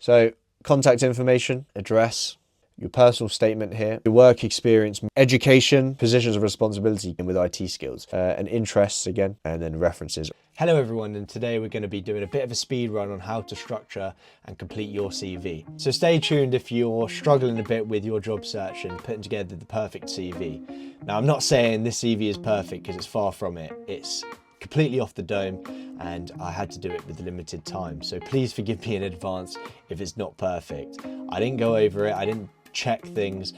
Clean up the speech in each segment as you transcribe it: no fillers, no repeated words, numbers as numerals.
So contact information, address, your personal statement here, your work experience, education, positions of responsibility with IT skills, and interests again, and then references. Hello everyone, and today we're going to be doing a bit of a speed run on how to structure and complete your CV. So stay tuned if you're struggling a bit with your job search and putting together the perfect CV. Now, I'm not saying this CV is perfect because it's far from it. It's completely off the dome and I had to do it with limited time. So please forgive me in advance if it's not perfect. I didn't go over it, I didn't check things,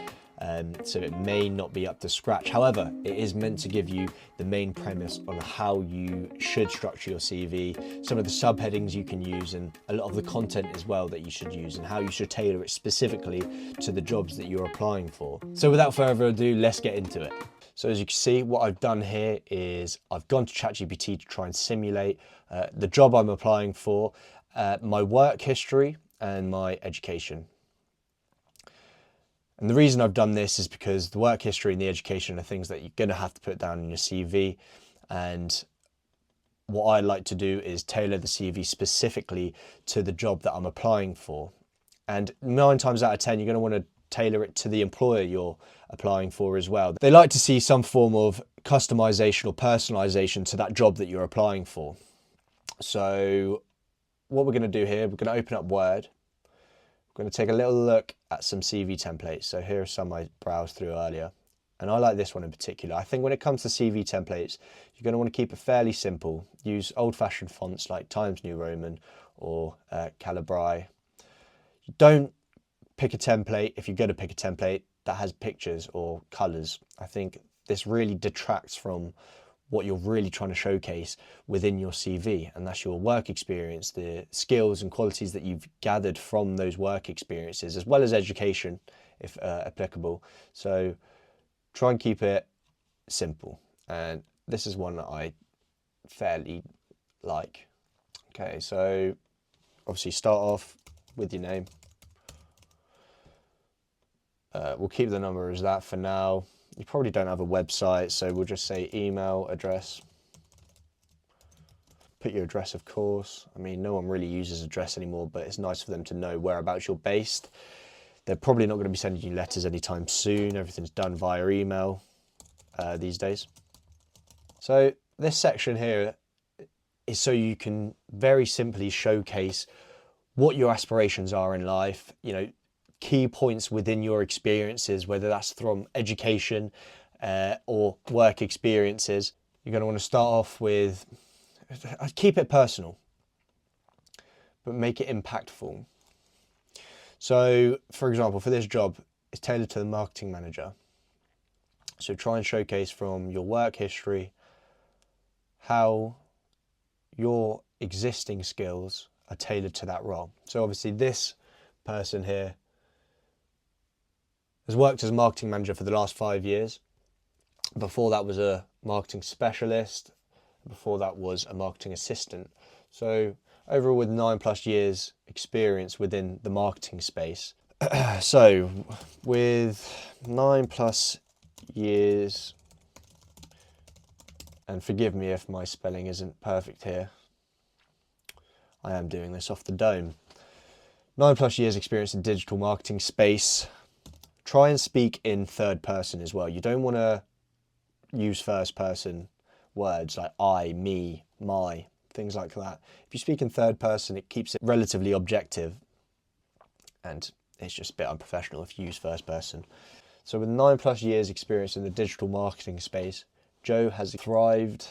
so it may not be up to scratch. However, it is meant to give you the main premise on how you should structure your CV, some of the subheadings you can use, and a lot of the content as well that you should use, and how you should tailor it specifically to the jobs that you're applying for. So without further ado, let's get into it. So as you can see, what I've done here is I've gone to ChatGPT to try and simulate the job I'm applying for, my work history and my education. And the reason I've done this is because the work history and the education are things that you're going to have to put down in your CV. And what I like to do is tailor the CV specifically to the job that I'm applying for. And 9 times out of 10, you're going to want to tailor it to the employer you're applying for as well. They like to see some form of customization or personalization to that job that you're applying for. So what we're going to do here, we're going to open up Word. We're going to take a little look at some CV templates. So here are some I browsed through earlier, and I like this one in particular. I think when it comes to CV templates, you're going to want to keep it fairly simple. Use old-fashioned fonts like Times New Roman or Calibri. Don't pick a template, if you're going to pick a template, that has pictures or colours. I think this really detracts from what you're really trying to showcase within your CV, and that's your work experience, the skills and qualities that you've gathered from those work experiences, as well as education, if applicable. So try and keep it simple, and this is one that I fairly like. Okay, so obviously start off with your name. We'll keep the number as that for now. You probably don't have a website, so we'll just say email address. Put your address, of course. I mean, no one really uses address anymore, but it's nice for them to know whereabouts you're based. They're probably not going to be sending you letters anytime soon. Everything's done via email these days. So this section here is so you can very simply showcase what your aspirations are in life, you know, key points within your experiences, whether that's from education or work experiences. You're going to want to start off with, keep it personal, but make it impactful. So, for example, for this job, it's tailored to the marketing manager. So try and showcase from your work history how your existing skills are tailored to that role. So obviously this person here has worked as a marketing manager for the last 5 years. Before that was a marketing specialist. Before that was a marketing assistant. So overall with 9+ years experience within the marketing space. So with 9+ years, and forgive me if my spelling isn't perfect here. I am doing this off the dome. 9+ years experience in digital marketing space. Try and speak in third person as well. You don't want to use first person words like I, me, my, things like that. If you speak in third person, it keeps it relatively objective, and it's just a bit unprofessional if you use first person. So with 9+ years experience in the digital marketing space, Joe has thrived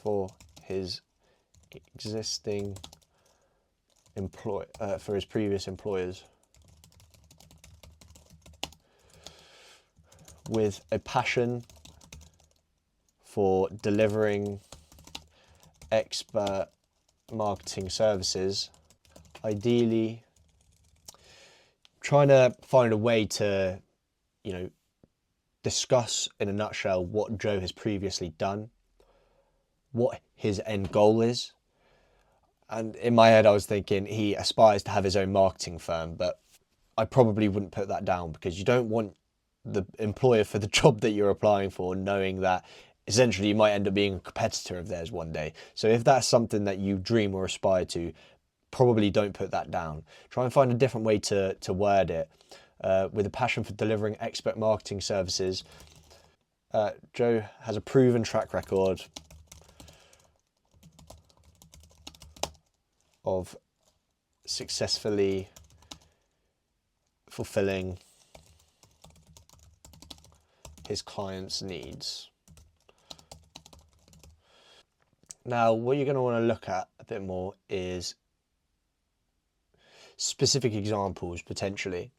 for his existing for his previous employers with a passion for delivering expert marketing services, ideally trying to find a way to, you know, discuss in a nutshell what Joe has previously done, what his end goal is. And in my head, I was thinking he aspires to have his own marketing firm, but I probably wouldn't put that down because you don't want the employer for the job that you're applying for knowing that essentially you might end up being a competitor of theirs one day. So if that's something that you dream or aspire to, probably don't put that down. Try and find a different way to word it. With a passion for delivering expert marketing services, Joe has a proven track record of successfully fulfilling his clients' needs. Now, what you're going to want to look at a bit more is specific examples, potentially.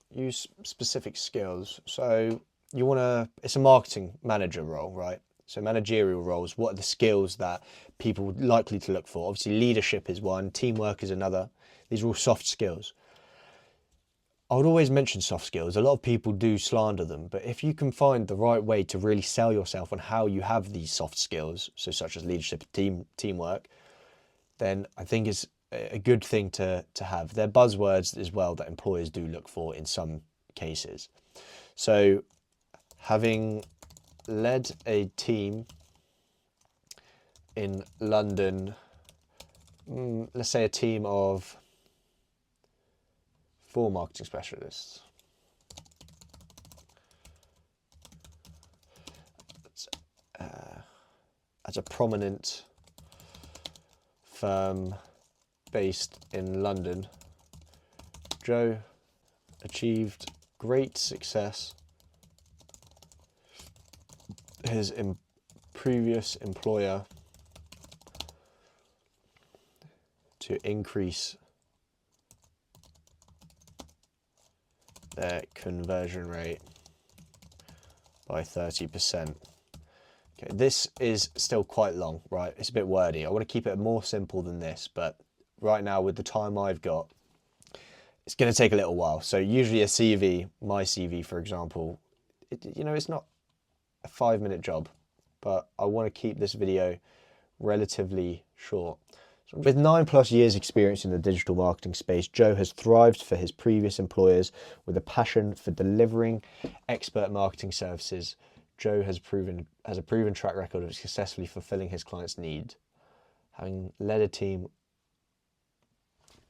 Use specific skills. So you want to, it's a marketing manager role, right? So managerial roles, what are the skills that people are likely to look for? Obviously leadership is one, teamwork is another. These are all soft skills. I would always mention soft skills. A lot of people do slander them, but if you can find the right way to really sell yourself on how you have these soft skills, so such as leadership, teamwork, then I think it's a good thing to have. They're buzzwords as well that employers do look for in some cases. So having led a team in London, let's say a team of 4 marketing specialists. At a prominent firm based in London, Joe achieved great success. His previous employer to increase their conversion rate by 30%. Okay, this is still quite long, right? It's a bit wordy. I want to keep it more simple than this, but right now with the time I've got, it's going to take a little while. So usually a CV, my CV, for example, it's not a 5-minute job, but I want to keep this video relatively short. With 9+ years experience in the digital marketing space, Joe has thrived for his previous employers with a passion for delivering expert marketing services. Joe has a proven track record of successfully fulfilling his clients' needs. Having led a team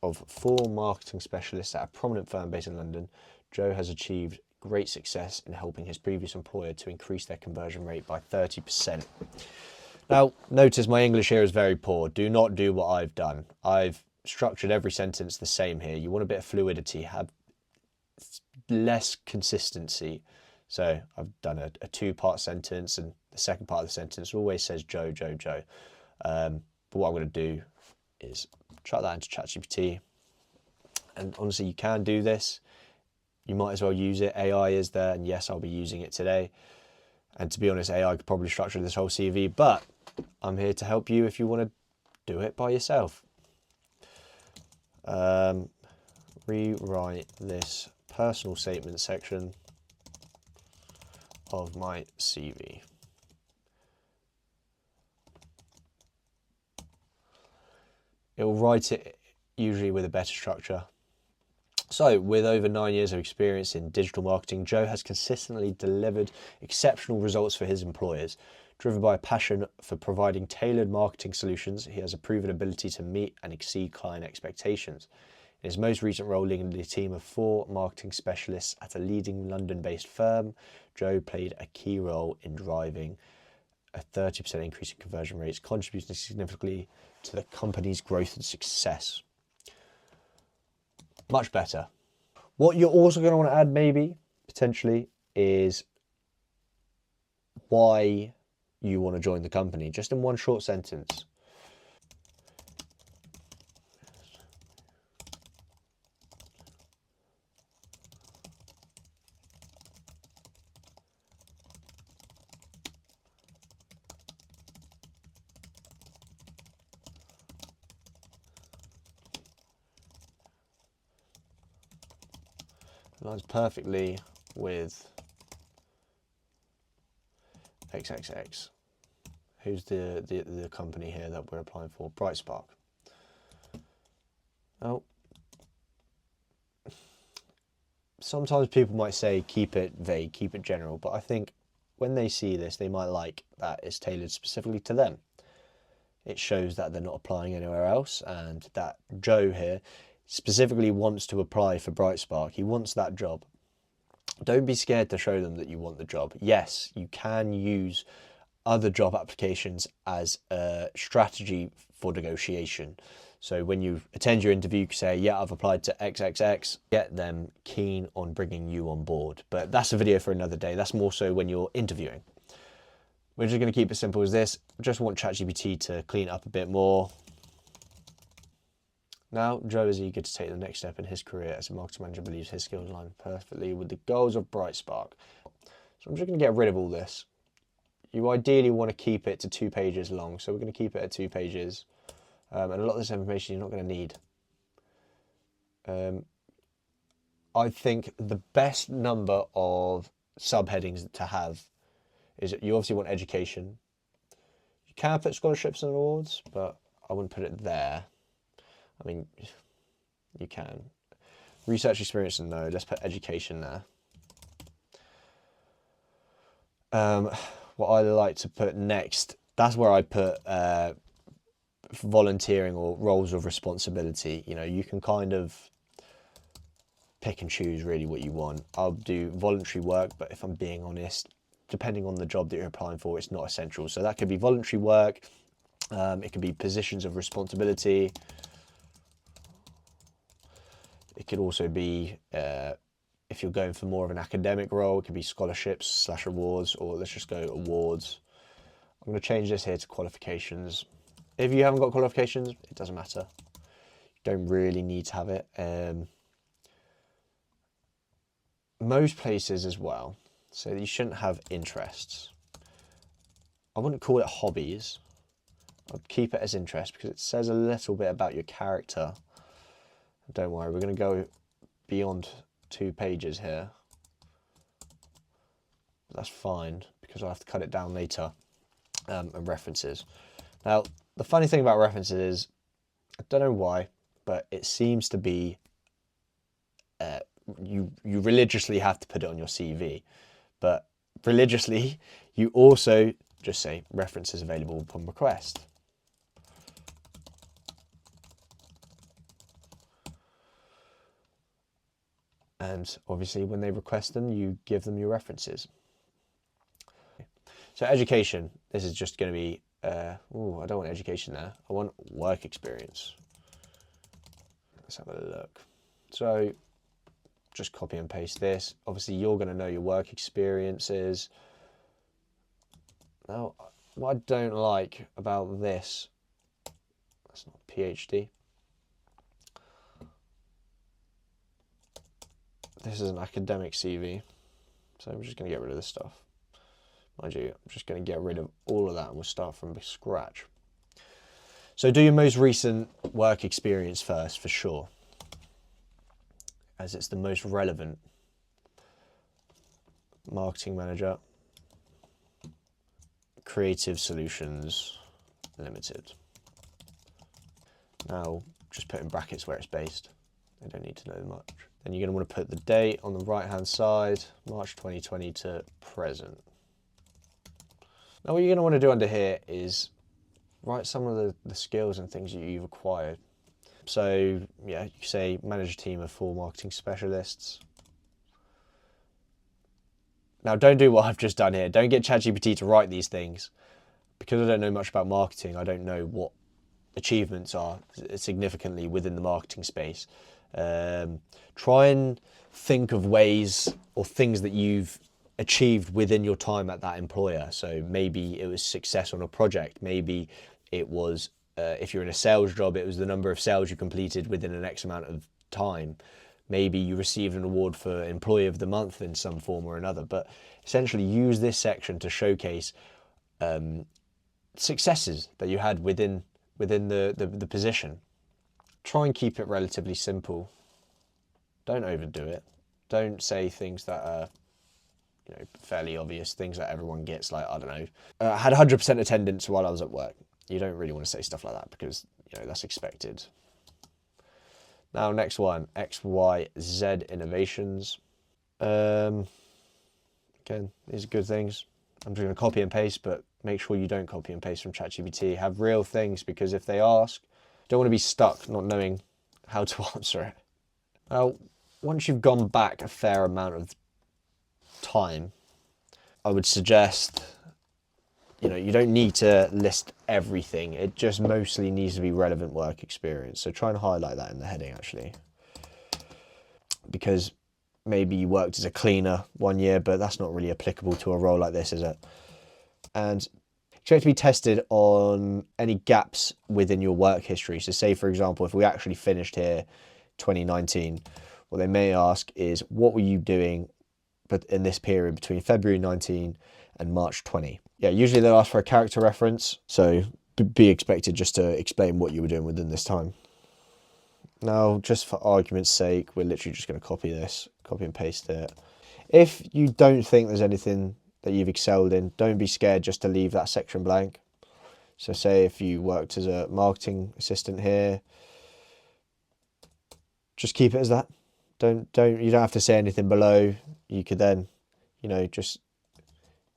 of 4 marketing specialists at a prominent firm based in London, Joe has achieved great success in helping his previous employer to increase their conversion rate by 30%. Now, notice my English here is very poor. Do not do what I've done. I've structured every sentence the same here. You want a bit of fluidity, have less consistency. So I've done a 2-part sentence, and the second part of the sentence always says Joe, Joe, Joe. But what I'm going to do is chuck that into ChatGPT. And honestly, you can do this. You might as well use it. AI is there, and yes, I'll be using it today. And to be honest, AI could probably structure this whole CV, but I'm here to help you if you want to do it by yourself. Rewrite this personal statement section of my CV. It will write it usually with a better structure. So, with over 9 years of experience in digital marketing, Joe has consistently delivered exceptional results for his employers. Driven by a passion for providing tailored marketing solutions, he has a proven ability to meet and exceed client expectations. In his most recent role leading a team of 4 marketing specialists at a leading London-based firm, Joe played a key role in driving a 30% increase in conversion rates, contributing significantly to the company's growth and success. Much better. What you're also going to want to add, maybe, potentially, is why you want to join the company, just in one short sentence. Aligns perfectly with XXX. Who's the company here that we're applying for? sometimes people might say keep it vague, keep it general, but I think when they see this, they might like that it's tailored specifically to them. It shows that they're not applying anywhere else, and that Joe here specifically wants to apply for Brightspark. He wants that job. Don't be scared to show them that you want the job. Yes, you can use other job applications as a strategy for negotiation. So when you attend your interview, you can say, yeah, I've applied to XXX, get them keen on bringing you on board. But that's a video for another day. That's more so when you're interviewing. We're just going to keep it simple as this. Just want ChatGPT to clean it up a bit more. Now, Joe is eager to take the next step in his career as a marketing manager, believes his skills align perfectly with the goals of Brightspark. So I'm just going to get rid of all this. You ideally want to keep it to 2 pages long, so we're going to keep it at 2 pages. And a lot of this information you're not going to need. I think the best number of subheadings to have is that you obviously want education. You can put scholarships and awards, but I wouldn't put it there. I mean, you can. Research experience, no. Let's put education there. What I like to put next, that's where I put volunteering or roles of responsibility. You know, you can kind of pick and choose really what you want. I'll do voluntary work, but if I'm being honest, depending on the job that you're applying for, it's not essential. So that could be voluntary work. It could be positions of responsibility. It could also be, if you're going for more of an academic role, it could be scholarships / awards, or let's just go awards. I'm going to change this here to qualifications. If you haven't got qualifications, it doesn't matter. You don't really need to have it. Most places as well, so you shouldn't have interests. I wouldn't call it hobbies. I'd keep it as interest because it says a little bit about your character. Don't worry, we're going to go beyond 2 pages here. But that's fine because I'll have to cut it down later. And references. Now, the funny thing about references is, I don't know why, but it seems to be you religiously have to put it on your CV. But religiously, you also just say references available upon request. And obviously when they request them, you give them your references. So education, this is just going to be, I don't want education there. I want work experience. Let's have a look. So just copy and paste this. Obviously you're going to know your work experiences. Now, what I don't like about this, that's not PhD. This is an academic CV, so I'm just going to get rid of this stuff. Mind you, I'm just going to get rid of all of that and we'll start from scratch. So do your most recent work experience first, for sure, as it's the most relevant. Marketing manager, Creative Solutions Limited. Now, just put in brackets where it's based. They don't need to know much. Then you're going to want to put the date on the right-hand side, March 2020 to present. Now, what you're going to want to do under here is write some of the skills and things that you've acquired. So, yeah, you say manage a team of 4 marketing specialists. Now, don't do what I've just done here. Don't get ChatGPT to write these things. Because I don't know much about marketing, I don't know what achievements are significantly within the marketing space. Try and think of ways or things that you've achieved within your time at that employer. So maybe it was success on a project. Maybe it was, if you're in a sales job, it was the number of sales you completed within an X amount of time. Maybe you received an award for Employee of the Month in some form or another. But essentially use this section to showcase successes that you had within the position. Try and keep it relatively simple. Don't overdo it. Don't say things that are, fairly obvious, things that everyone gets, like, I don't know, I had 100% attendance while I was at work. You don't really want to say stuff like that because, that's expected. Now, next one, XYZ Innovations. Again, these are good things. I'm just going to copy and paste, but make sure you don't copy and paste from ChatGPT. Have real things, because if they ask, you don't want to be stuck not knowing how to answer it. Now, once you've gone back a fair amount of time, I would suggest, you don't need to list everything. It just mostly needs to be relevant work experience. So try and highlight that in the heading, actually. Because maybe you worked as a cleaner 1 year, but that's not really applicable to a role like this, is it? And expect to be tested on any gaps within your work history. So say, for example, if we actually finished here 2019, what they may ask is, what were you doing but in this period between February 19 and March 20? Yeah, usually they'll ask for a character reference, so be expected just to explain what you were doing within this time. Now, just for argument's sake, we're literally just going to copy and paste it. If you don't think there's anything that you've excelled in, don't be scared just to leave that section blank. So say if you worked as a marketing assistant here, just keep it as that. You don't have to say anything below. You could then, just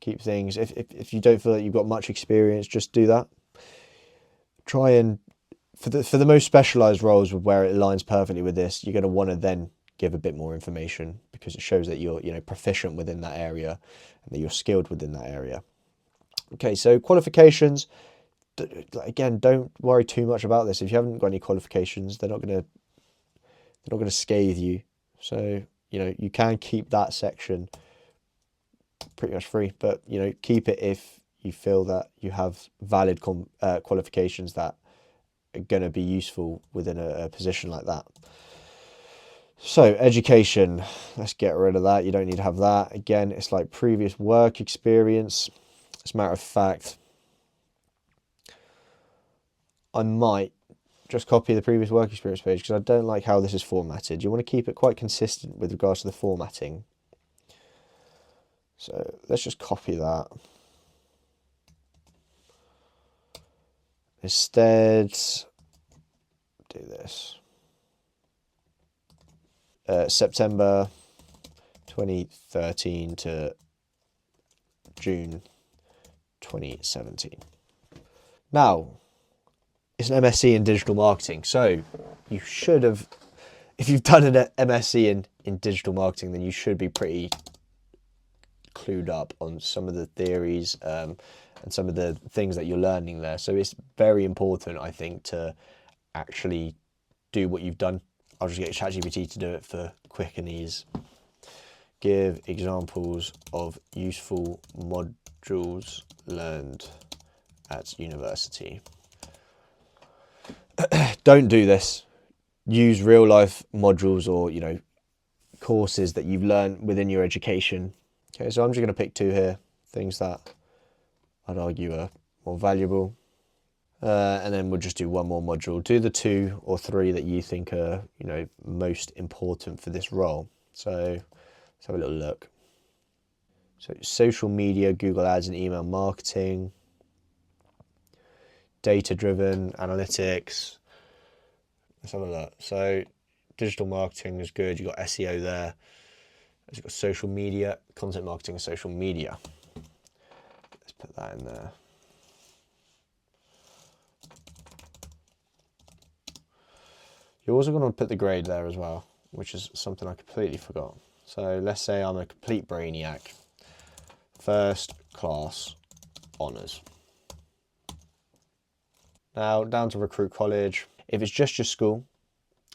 keep things. If you don't feel that you've got much experience, just do that. Try and, for the most specialized roles where it aligns perfectly with this, you're going to want to then give a bit more information, because it shows that you're proficient within that area and that you're skilled within that area. Okay, so qualifications. Again, don't worry too much about this. If you haven't got any qualifications, they're not going to scathe you. So you can keep that section pretty much free, but keep it if you feel that you have valid qualifications that are going to be useful within a position like that. So education, let's get rid of that. You don't need to have that. Again, it's like previous work experience. As a matter of fact, I might just copy the previous work experience page, because I don't like how this is formatted. You want to keep it quite consistent with regards to the formatting. So let's just copy that. Instead, do this. September 2013 to June 2017. Now, it's an MSc in digital marketing, so you should have, if you've done an MSc in digital marketing, then you should be pretty clued up on some of the theories and some of the things that you're learning there. So it's very important, I think, to actually do what you've done. I'll just get ChatGPT to do it for quick and ease. Give examples of useful modules learned at university. Don't do this. Use real life modules or, courses that you've learned within your education. Okay, so I'm just going to pick 2 here, things that I'd argue are more valuable. And then we'll just do 1 more module. Do the 2 or 3 that you think are, most important for this role. So let's have a little look. So social media, Google Ads and email marketing, data-driven analytics. Let's have a look. So digital marketing is good. You've got SEO there. You've got social media, content marketing and social media. Let's put that in there. You're also going to put the grade there as well, which is something I completely forgot. So let's say I'm a complete brainiac. First class honours. Now down to recruit college. If it's just your school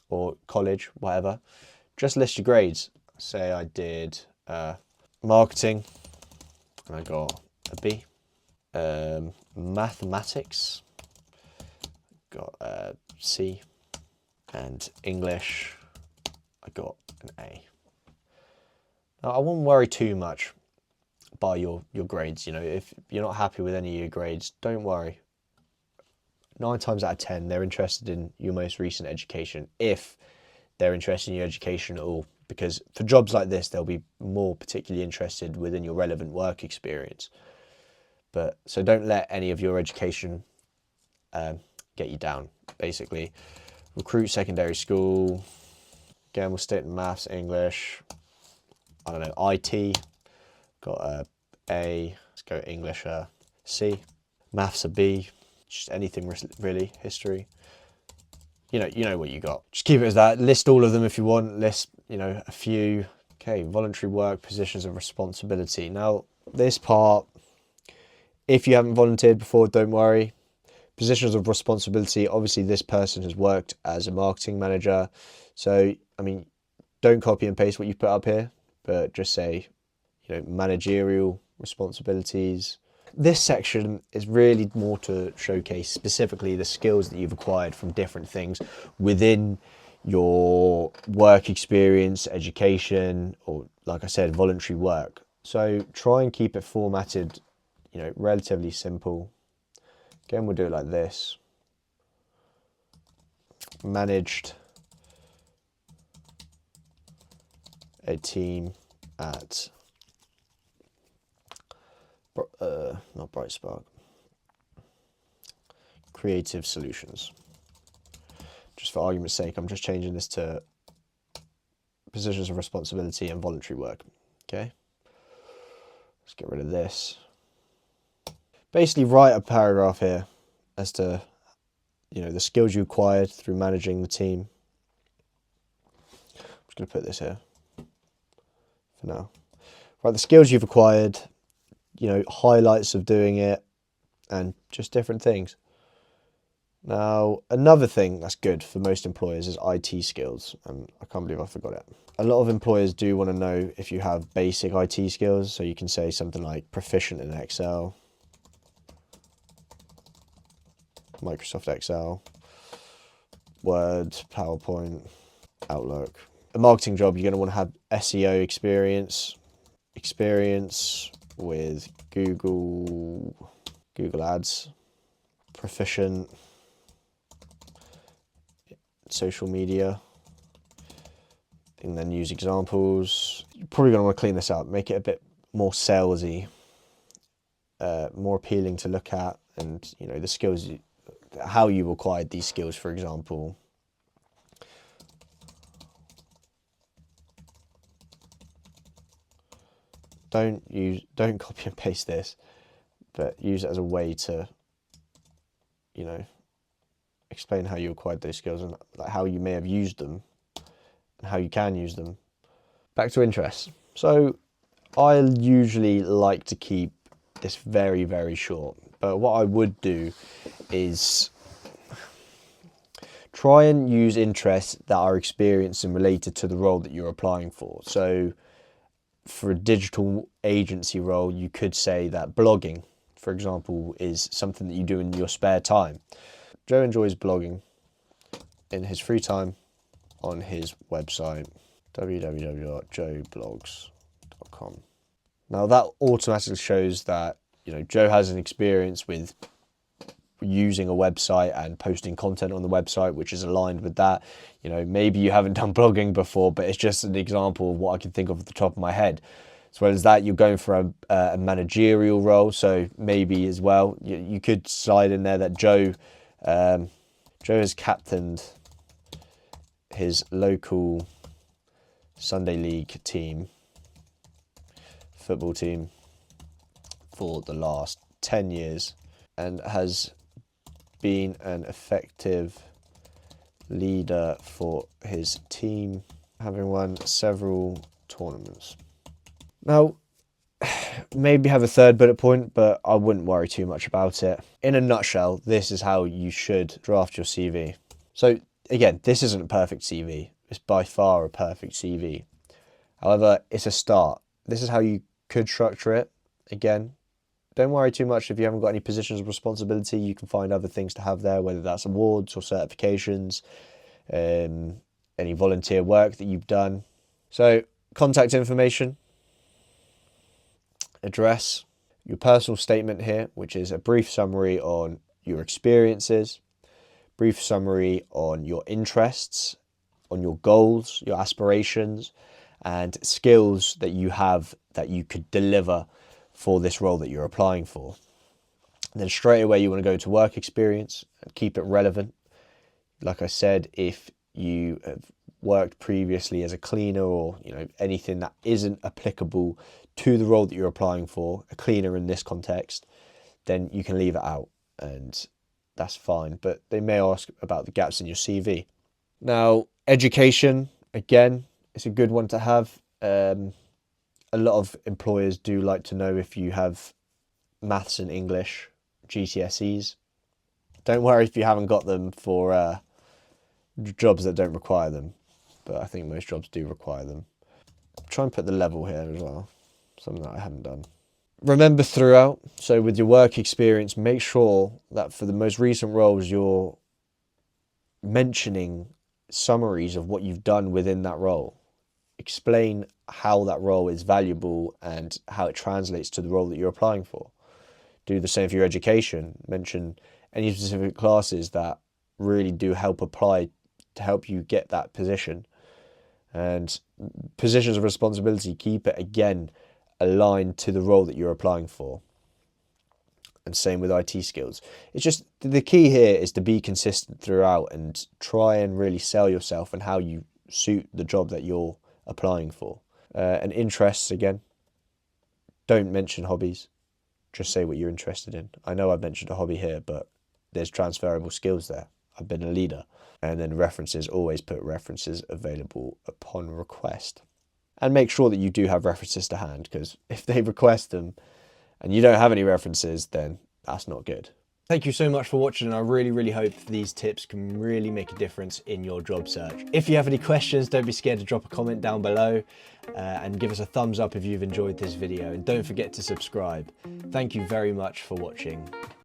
or college, whatever, just list your grades. Say I did marketing and I got a B. Mathematics, got a C. And English, I got an A. Now, I wouldn't worry too much by your grades. If you're not happy with any of your grades, don't worry. 9 times out of 10, they're interested in your most recent education, if they're interested in your education at all. Because for jobs like this, they'll be more particularly interested within your relevant work experience. So don't let any of your education get you down, basically. Recruit secondary school. Again, we'll stick in maths, English. I don't know, IT, got a A, let's go English, C, maths a B, just anything really, history. You know what you got. Just keep it as that. List all of them if you want. List, a few. Okay, voluntary work, positions of responsibility. Now, this part, if you haven't volunteered before, don't worry. Positions of responsibility, obviously this person has worked as a marketing manager. So, I mean, don't copy and paste what you put up here, but just say, managerial responsibilities. This section is really more to showcase specifically the skills that you've acquired from different things within your work experience, education, or like I said, voluntary work. So try and keep it formatted, relatively simple. Again, we'll do it like this. Managed a team at not Bright Spark, Creative Solutions. Just for argument's sake, I'm just changing this to positions of responsibility and voluntary work. Okay, let's get rid of this. Basically write a paragraph here as to the skills you acquired through managing the team. I'm just going to put this here for now. Right, the skills you've acquired, highlights of doing it, and just different things. Now, another thing that's good for most employers is IT skills, and I can't believe I forgot it. A lot of employers do want to know if you have basic IT skills, so you can say something like proficient in Excel, Microsoft Excel, Word, PowerPoint, Outlook. A marketing job, you're going to want to have SEO experience with Google Ads, proficient social media, and then use examples. You're probably going to want to clean this up, make it a bit more salesy, more appealing to look at, and the skills, how you acquired these skills, for example. Don't copy and paste this, but use it as a way to, explain how you acquired those skills and how you may have used them and how you can use them. Back to interests. So I usually like to keep this very, very short, but what I would do is try and use interests that are experienced and related to the role that you're applying for. So for a digital agency role, you could say that blogging, for example, is something that you do in your spare time. Joe enjoys blogging in his free time on his website, www.joeblogs.com. Now that automatically shows that, Joe has an experience with using a website and posting content on the website, which is aligned with that. Maybe you haven't done blogging before, but it's just an example of what I can think of at the top of my head. As well as that, you're going for a managerial role, so maybe as well you could slide in there that Joe has captained his local Sunday League team, football team, for the last 10 years and has been an effective leader for his team, having won several tournaments. Now, maybe have a third bullet point, but I wouldn't worry too much about it. In a nutshell, this is how you should draft your CV. So again, this isn't a perfect CV. It's by far a perfect CV. However, it's a start. This is how you could structure it. Again, don't worry too much if you haven't got any positions of responsibility. You can find other things to have there, whether that's awards or certifications, any volunteer work that you've done. So contact information, address, your personal statement here, which is a brief summary on your experiences, brief summary on your interests, on your goals, your aspirations, and skills that you have that you could deliver for this role that you're applying for. And then straight away you want to go to work experience and keep it relevant. Like I said, if you have worked previously as a cleaner, or anything that isn't applicable to the role that you're applying for, a cleaner in this context, then you can leave it out and that's fine. But they may ask about the gaps in your CV. Now, education, again, it's a good one to have. A lot of employers do like to know if you have maths and English GCSEs. Don't worry if you haven't got them for jobs that don't require them, but I think most jobs do require them. Try and put the level here as well, something that I haven't done. Remember throughout, so with your work experience, make sure that for the most recent roles, you're mentioning summaries of what you've done within that role. Explain how that role is valuable and how it translates to the role that you're applying for. Do the same for your education. Mention any specific classes that really do help apply to help you get that position. And positions of responsibility, keep it again aligned to the role that you're applying for. And same with IT skills. It's just the key here is to be consistent throughout and try and really sell yourself and how you suit the job that you're applying for. And interests, again, don't mention hobbies. Just say what you're interested in. I know I've mentioned a hobby here, but there's transferable skills there. I've been a leader. And then references, always put references available upon request. And make sure that you do have references to hand, because if they request them and you don't have any references, then that's not good. Thank you so much for watching, and I really hope these tips can really make a difference in your job search. If you have any questions, don't be scared to drop a comment down below and give us a thumbs up if you've enjoyed this video, and don't forget to subscribe. Thank you very much for watching.